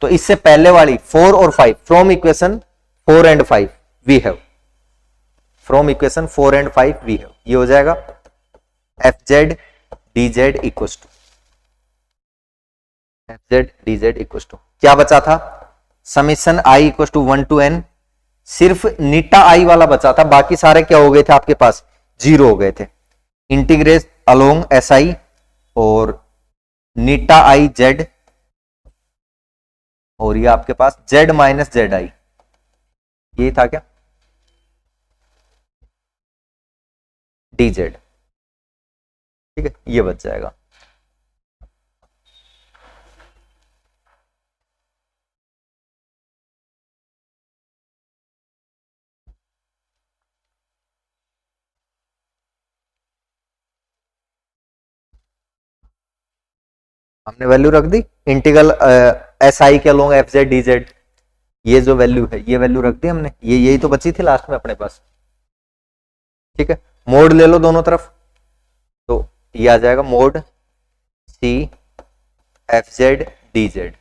तो इससे पहले वाली 4 और 5, from equation 4 and 5 we have, from equation 4 and 5 we have, ये हो जाएगा F Z D Z equal to, F Z D Z equal to क्या बचा था, summation I equal to 1 to n, सिर्फ नीटा आई वाला बचा था, बाकी सारे क्या हो गए थे आपके पास, जीरो हो गए थे। इंटीग्रेट अलोंग एस आई और नीटा आई जेड, और ये आपके पास जेड माइनस जेड आई, ये था क्या, डी जेड, ठीक है, ये बच जाएगा। हमने वैल्यू रख दी इंटीग्रल एस आई के along F Z D Z, ये जो वैल्यू है ये वैल्यू रख दी हमने, ये यही तो बची थी लास्ट में अपने पास, ठीक है। मोड ले लो दोनों तरफ, तो ये आ जाएगा mod C F Z D Z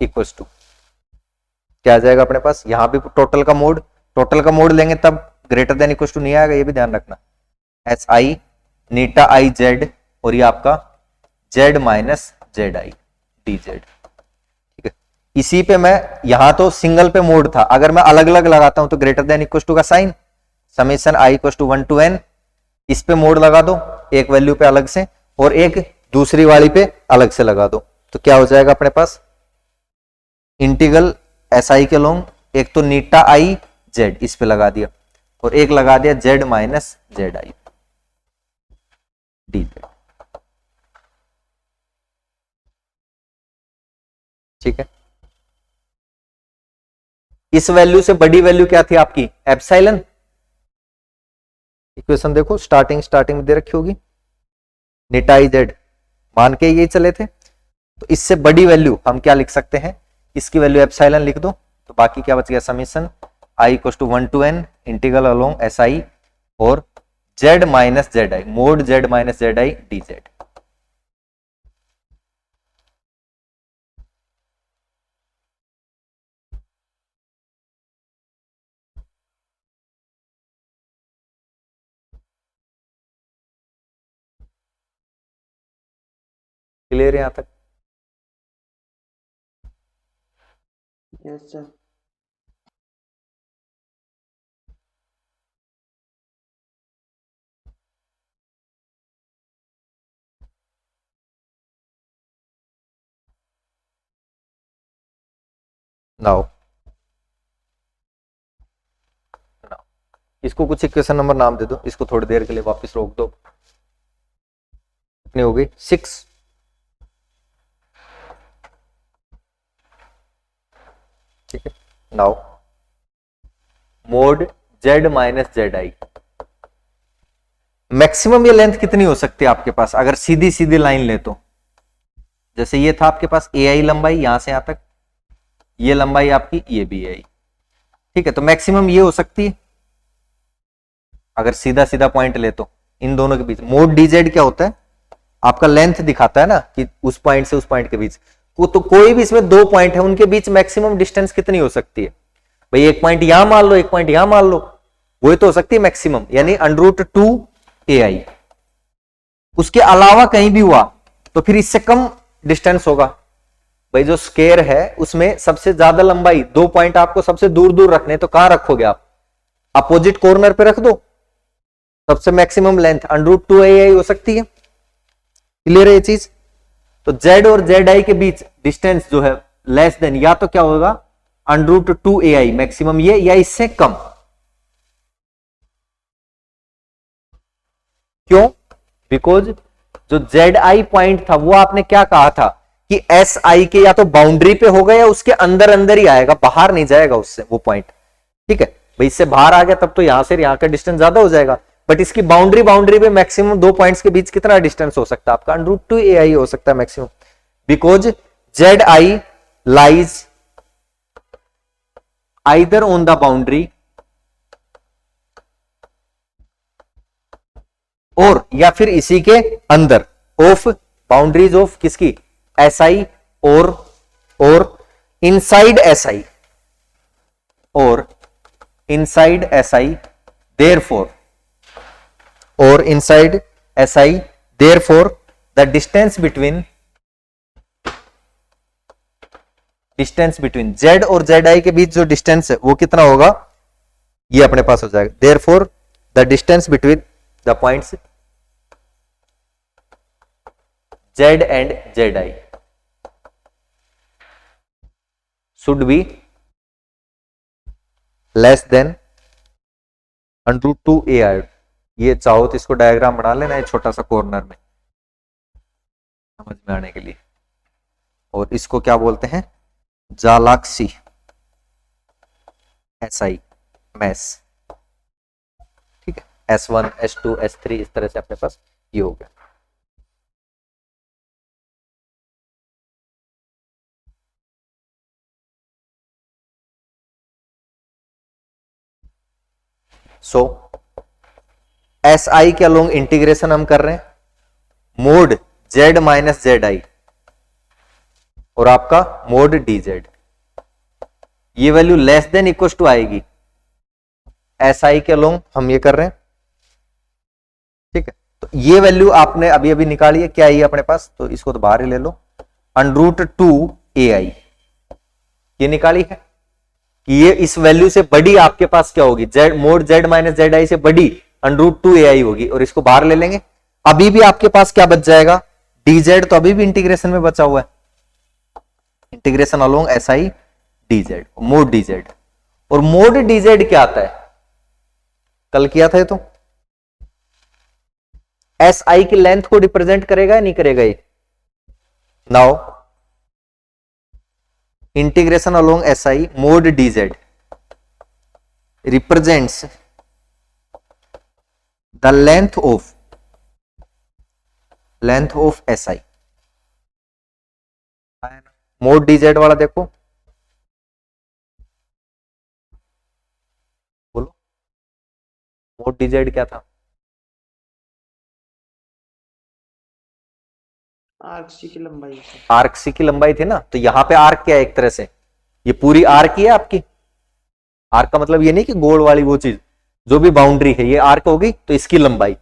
equal to क्या आ जाएगा अपने पास, यहां भी टोटल का मोड लेंगे तब ग्रेटर देन इक्वल टू नहीं आएगा, ये भी ध्यान रखना, S I Neeta I Z, और ये आपका Z minus Z I D Z, ठीक है। इसी पे मैं यहां तो सिंगल पे मोड था, अगर मैं अलग अलग लगाता हूं तो ग्रेटर देन इक्वल टू का sign, summation I equal to 1 to n, इस पे मोड लगा दो एक वैल्यू पे अलग से, और एक दूसरी वाली पे अलग से लगा दो, तो क्या हो जाएगा अपने पास, इंटीग्रल एस आई के लोंग, एक तो नीटा आई जेड इस पे लगा दिया, और एक लगा दिया Z minus Z I D Z, ठीक है। इस वैल्यू से बड़ी वैल्यू क्या थी आपकी, एप्सिलॉन, इक्वेशन देखो स्टार्टिंग में दे रखी होगी, नीटा आई जेड मान के ये चले थे, तो इससे बड़ी वैल्यू हम क्या लिख सकते हैं, इसकी वैल्यू एप्सिलॉन लिख दो, तो बाकी क्या बच गया, summation I equal to 1 to n integral along S I और Z minus Z I, mod Z minus Z I D Z. Clear है यहां तक? Yes sir. नाउ इसको कुछ इक्वेशन नंबर नाम दे दो, इसको थोड़ी देर के लिए वापस रोक दो। कितनी हो गई? 6। ठीक है, now mode Z minus Z I, maximum ये लेंथ कितनी हो सकती है आपके पास अगर सीधी सीधी लाइन ले तो? जैसे ये था आपके पास ए आई लंबाई, यहां से यहां तक, ये लंबाई आपकी, ये भी आई। ठीक है, तो मैक्सिमम ये हो सकती है अगर सीधा सीधा पॉइंट ले तो इन दोनों के बीच। मोड डीजेड क्या होता है? आपका लेंथ दिखाता है ना कि उस पॉइंट से उस पॉइंट के बीच तो कोई भी इसमें दो पॉइंट है, उनके बीच मैक्सिमम डिस्टेंस कितनी हो सकती है? भाई एक पॉइंट यहां मान लो, एक पॉइंट यहां मान लो, वही तो हो सकती है मैक्सिमम, यानी √2ai। उसके अलावा कहीं भी हुआ तो फिर इससे कम डिस्टेंस होगा। भाई जो स्क्वायर है उसमें सबसे ज्यादा लंबाई, दो पॉइंट आपको सबसे दूर दूर रखने, तो कहां रखोगे आप? अपोजिट कॉर्नर पे रख दो। सबसे मैक्सिमम लेंथ √2ai हो सकती है। क्लियर है ये चीज? तो z और zi के बीच डिस्टेंस जो है लेस देन, या तो क्या होगा √2ai मैक्सिमम ये, या इससे कम। क्यों? बिकॉज जो zi पॉइंट था वो आपने क्या कहा था कि si के या तो बाउंड्री पे होगा या उसके अंदर अंदर ही आएगा, बाहर नहीं जाएगा उससे वो पॉइंट। ठीक है भाई, इससे बाहर आ गया तब तो यहां से यहां का डिस्टेंस ज्यादा हो जाएगा, बट इसकी बाउंड्री पे मैक्सिमम दो पॉइंट्स के बीच कितना डिस्टेंस हो सकता है आपका? √2ai हो सकता है maximum, because zi lies either on the boundary और या फिर इसी के अंदर ऑफ बाउंड्रीज ऑफ किसकी? si और इनसाइड si और इनसाइड si, देयरफॉर और inside si, therefore the distance between z और zi के बीच जो डिस्टेंस है वो कितना होगा? ये अपने पास हो जाएगा। Therefore the distance between the points z and zi should be less than √2ai। ये चाहो तो इसको डायग्राम बना लेना है छोटा सा कॉर्नर में समझ में आने के लिए। और इसको क्या बोलते हैं? जालाक्सी SI मैस। ठीक है, S1 S2 S3 इस तरह से अपने पास ये हो गया। सो SI के अलोंग इंटीग्रेशन हम कर रहे हैं मोड z माइनस zi और आपका मोड dz, ये value less than equal to आएगी SI के अलोंग हम ये कर रहे हैं। ठीक है, तो ये वैल्यू आपने अभी अभी निकाली है, क्या है ये अपने पास? तो इसको तो बाहर ही ले लो, √2ai ये निकाली है। ये इस वैल्यू से बड़ी आपके पास क्या होगी? मोड z माइनस zi से बड़ी √2ai होगी, और इसको बाहर ले लेंगे। अभी भी आपके पास क्या बच जाएगा? dz तो अभी भी इंटीग्रेशन में बचा हुआ है, integration along si dz, mode dz। और मोड dz क्या आता है? कल किया था ये तो, si की लेंथ को रिप्रेजेंट करेगा या नहीं करेगा ये? Now integration along si mode dz represents the length of si। Mode dz वाला देखो, बोलो मोड dz क्या था? आर्क सी की लंबाई से। आर्क सी की लंबाई थी ना, तो यहां पे आर्क क्या है? एक तरह से ये पूरी आर्क ही है आपकी। आर्क का मतलब ये नहीं कि गोल वाली वो चीज, जो भी बाउंड्री है ये आर्क होगी, तो इसकी लंबाई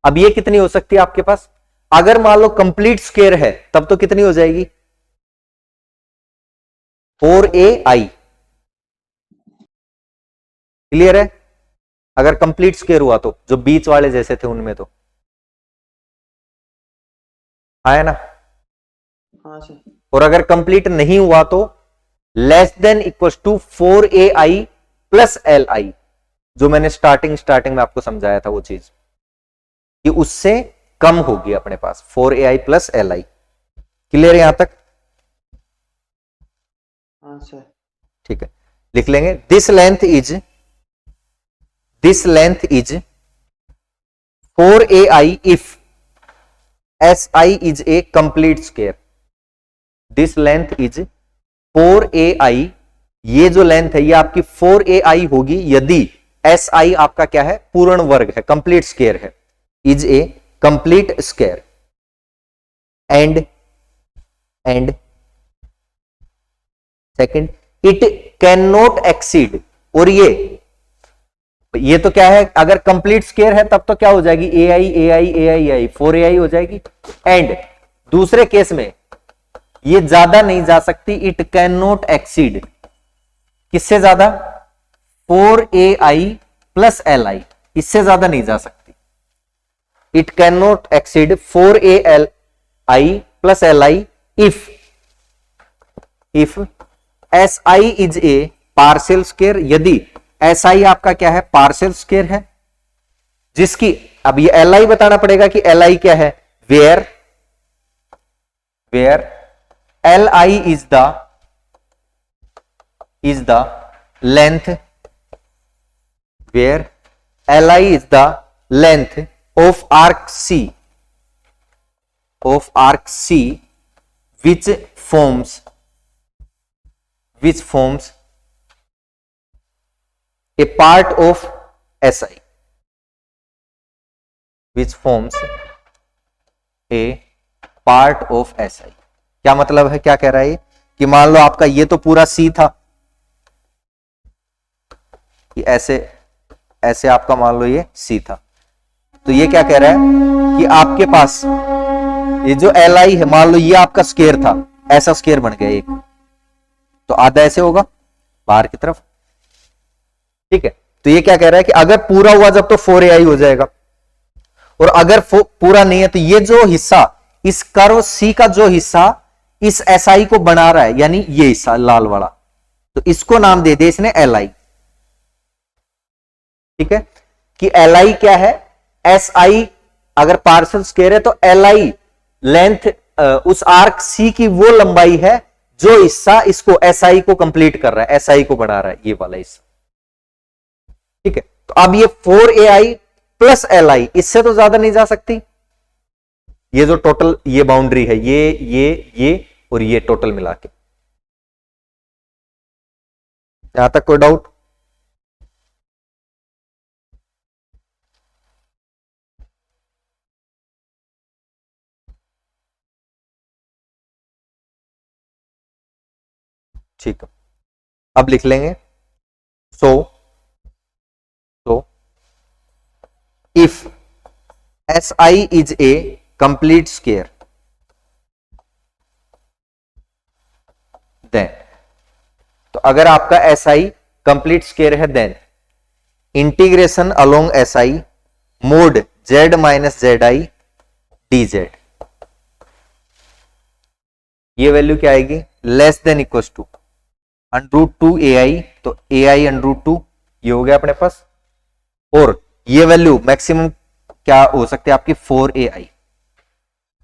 अब ये कितनी हो सकती है आपके पास? अगर मान लो कंप्लीट स्क्वायर है तब तो कितनी हो जाएगी 4ai। क्लियर है? अगर कंप्लीट स्क्वायर हुआ तो जो बीच वाले जैसे थे उनमें तो आया ना। हाँ सर। और अगर कंप्लीट नहीं हुआ तो less than equal to 4ai plus li, जो मैंने स्टार्टिंग में आपको समझाया था वो चीज कि उससे कम होगी अपने पास 4ai प्लस li। क्लियर है यहां तक? हाँ सर। ठीक है, लिख लेंगे this length is 4ai if si is a complete square. This length is 4ai, ये जो लेंथ है ये आपकी 4ai होगी यदि si आपका क्या है पूर्ण वर्ग है, कंप्लीट स्क्वायर है, is a complete square and second it can not exceed. और ये तो क्या है, अगर कंप्लीट स्क्वायर है तब तो क्या हो जाएगी ai 4ai हो जाएगी। एंड दूसरे केस में ये ज्यादा नहीं जा सकती, इट कैन नॉट एक्सीड किससे ज्यादा 4ai प्लस li, इससे ज्यादा नहीं जा सकती। It can not exceed 4ai plus li if si is A partial square, यदि si आपका क्या है पार्शियल स्क्वायर है, जिसकी अब ये li बताना पड़ेगा कि li क्या है, where li is the length, where li is the length of arc C which forms a part of SI, which forms a part of SI। क्या मतलब है, क्या कह रहा है ये कि मान लो आपका ये तो पूरा C था, कि ऐसे आपका मान लो ये C था, तो ये क्या कह रहा है कि आपके पास ये जो Li है मान लो ये आपका स्क्वायर था, ऐसा स्क्वायर बन गया एक, तो आधा ऐसे होगा बाहर की तरफ। ठीक है, तो ये क्या कह रहा है कि अगर पूरा हुआ जब तो 4ai हो जाएगा, और अगर पूरा नहीं है तो ये जो हिस्सा इस कर्व C का जो हिस्सा इस SI को बना रहा है, यानी ये हिस्सा लाल वाला, तो इसको नाम दे दे इसने Li। ठीक है, कि Li क्या है, SI अगर पार्शियल स्क्वायर है तो Li लेंथ उस आर्क C की वो लंबाई है जो हिस्सा इसको SI को कंप्लीट कर रहा है, SI को बना रहा है, ये वाला हिस्सा। ठीक है, तो अब ये 4ai प्लस li, इससे तो ज्यादा नहीं जा सकती। ये जो टोटल ये बाउंड्री है ये और ये टोटल मिला के, यहां तक कोई डाउट? ठीक है, अब लिख लेंगे so if SI is a complete square then, तो अगर आपका SI कंप्लीट स्क्वायर है then integration along SI mod z minus ZI dz, ये वैल्यू क्या आएगी less than equal to √2ai, तो ai √2 ये हो गया अपने पास, और ये वैल्यू मैक्सिमम क्या हो सकती है आपकी 4ai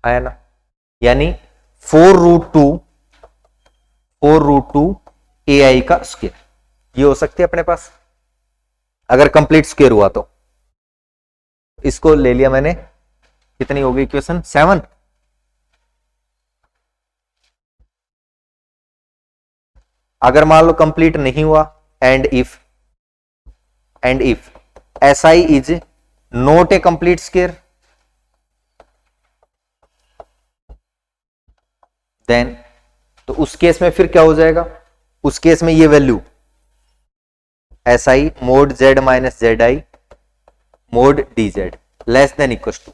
आया ना, यानी 4√2 ai का स्क्वायर, ये हो सकती है अपने पास अगर कंप्लीट स्क्वायर हुआ तो। इसको ले लिया मैंने, कितनी हो गई इक्वेशन 7। अगर मान लो कंप्लीट नहीं हुआ and if SI is not a complete square then, तो उस केस में फिर क्या हो जाएगा, उस केस में ये value SI mod z minus ZI mod dz less than equal to,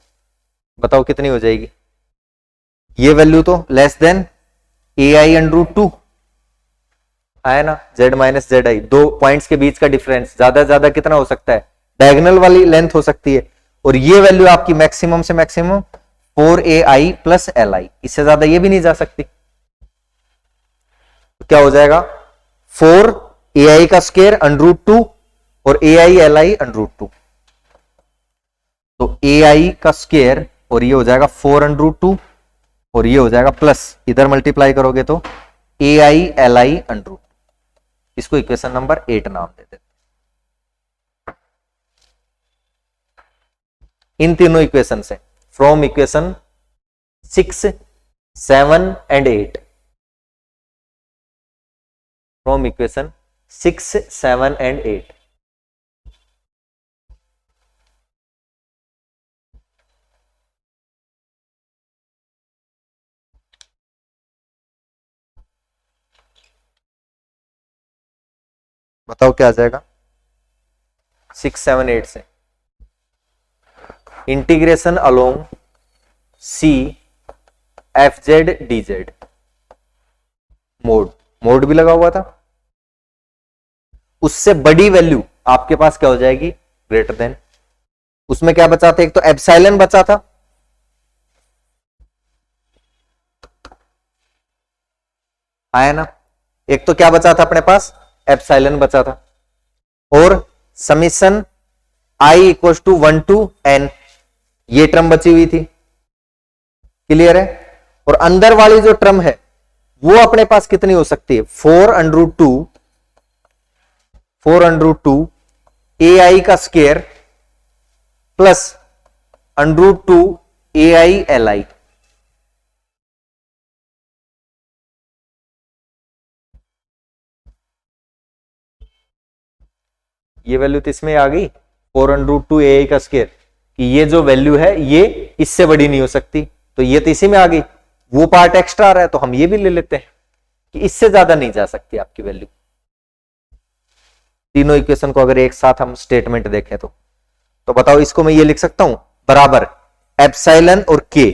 बताओ कितनी हो जाएगी ये वैल्यू तो less than A I under root 2 आया ना, z माइनस जेड आई, दो पॉइंट्स के बीच का डिफरेंस ज्यादा से ज्यादा कितना हो सकता है, डायगोनल वाली लेंथ हो सकती है, और ये वैल्यू आपकी मैक्सिमम से maximum 4ai plus L I, इससे ज्यादा ये भी नहीं जा सकती। तो क्या हो जाएगा 4ai का स्क्वायर अंडर रूट 2 और ai li अंडर रूट 2, तो ai का स्क्वायर और ये हो जाएगा 4 अंडर रूट 2 और ये हो जाएगा प्लस, इधर मल्टीप्लाई करोगे तो ai li अंडर रूट, इसको इक्वेशन नंबर 8 नाम दे देते। इन तीनों इक्वेशन से from equation 6, 7 and 8, from equation 6, 7 and 8, बताओ क्या आ जाएगा 6, 7, 8 से integration along C F Z D Z, mod भी लगा हुआ था, उससे बड़ी वैल्यू आपके पास क्या हो जाएगी ग्रेटर देन, उसमें क्या बचा था, एक तो एप्सिलॉन बचा था, आया ना, एक तो क्या बचा था अपने पास एप्सिलॉन बचा था, और summation I equal to 1 to n, ये टर्म बची हुई थी, क्लियर है, और अंदर वाली जो टर्म है वो अपने पास कितनी हो सकती है 4 अंडर रूट 2 ए आई का square plus under root 2 A I L I, ये वैल्यू तो इसमें आ गई 4 अंडर रूट 2 ए आई का स्क्वायर, कि ये जो वैल्यू है ये इससे बड़ी नहीं हो सकती, तो ये तो इसी में आ गई, वो पार्ट एक्स्ट्रा आ रहा है तो हम ये भी ले लेते हैं कि इससे ज्यादा नहीं जा सकती आपकी वैल्यू। तीनों इक्वेशन को अगर एक साथ हम स्टेटमेंट देखें तो बताओ, इसको मैं ये लिख सकता हूं बराबर एप्सिलॉन और के,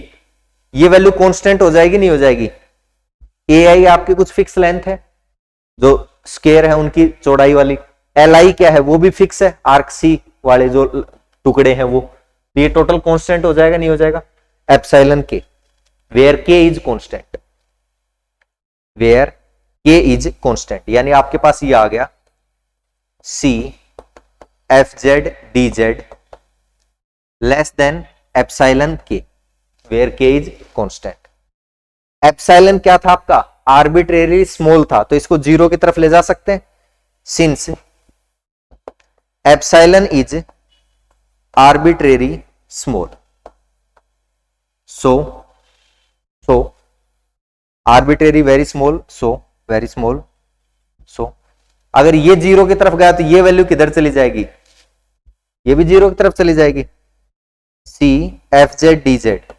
ये वैल्यू कांस्टेंट हो जाएगी नहीं हो जाएगी, ए आई आपकी कुछ फिक्स लेंथ है जो स्क्वायर है उनकी चौड़ाई वाली, एल आई क्या है वो भी फिक्स है, आर्क सी वाले जो टुकड़े हैं वो, तो ये टोटल कांस्टेंट हो जाएगा नहीं हो जाएगा, epsilon K where K is constant, where K is constant, यानी आपके पास ये आ गया C F Z D Z less than epsilon K where K is constant. Epsilon क्या था आपका आर्बिट्रेरी स्मॉल था, तो इसको जीरो की तरफ ले जा सकते हैं, since epsilon is arbitrary small, so arbitrary very small, so very small, so अगर ये जीरो की तरफ गया तो ये वैल्यू किधर चली जाएगी, ये भी जीरो की तरफ चली जाएगी, C F Z D Z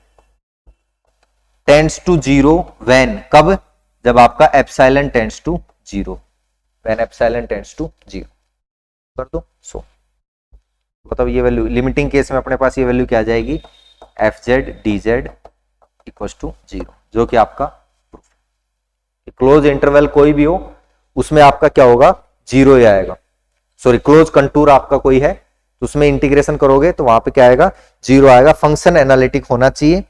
tends to zero when, कब, जब आपका epsilon tends to zero, when epsilon tends to zero कर दो, सो बताओ ये वैल्यू लिमिटिंग केस में अपने पास ये वैल्यू क्या आ जाएगी F Z D Z equal to zero, जो कि आपका प्रूफ, क्लोज इंटरवल कोई भी हो उसमें आपका क्या होगा जीरो ही आएगा, सॉरी क्लोज कंटूर आपका कोई है तो उसमें इंटीग्रेशन करोगे तो वहां पे क्या आएगा जीरो आएगा, फंक्शन एनालिटिक होना चाहिए।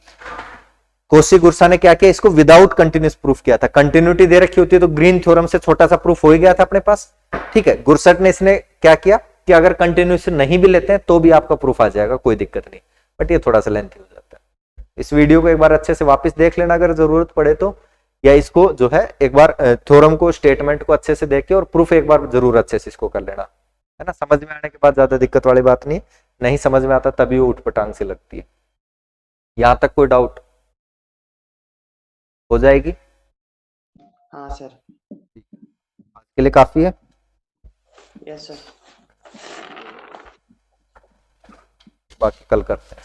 कोशी-गुरसा ने क्या किया, इसको विदाउट कंटिन्यूस प्रूफ किया था, कंटिन्यूटी दे रखी होती है तो ग्रीन थ्योरम से छोटा सा प्रूफ हो ही गया था अपने पास, ठीक है। गुरसट ने इसने क्या किया कि अगर कंटिन्यूस नहीं भी लेते हैं तो भी आपका प्रूफ आ जाएगा, कोई दिक्कत नहीं, बट ये थोड़ा सा लेंथी हो जाता है। इस वीडियो को एक बार अच्छे से वापस देख लेना अगर जरूरत पड़े तो, या इसको जो है एक बार थ्योरम को स्टेटमेंट को अच्छे से देख के और प्रूफ एक बार जरूर अच्छे से इसको कर लेना, है ना। समझ में आने के बाद ज्यादा दिक्कत वाली बात नहीं समझ में आता तभी वो उठपटांग सी लगती है। यहां तक कोई डाउट हो जाएगी? हाँ सर। आज के लिए काफी है। Yes sir. बाकी कल करते हैं।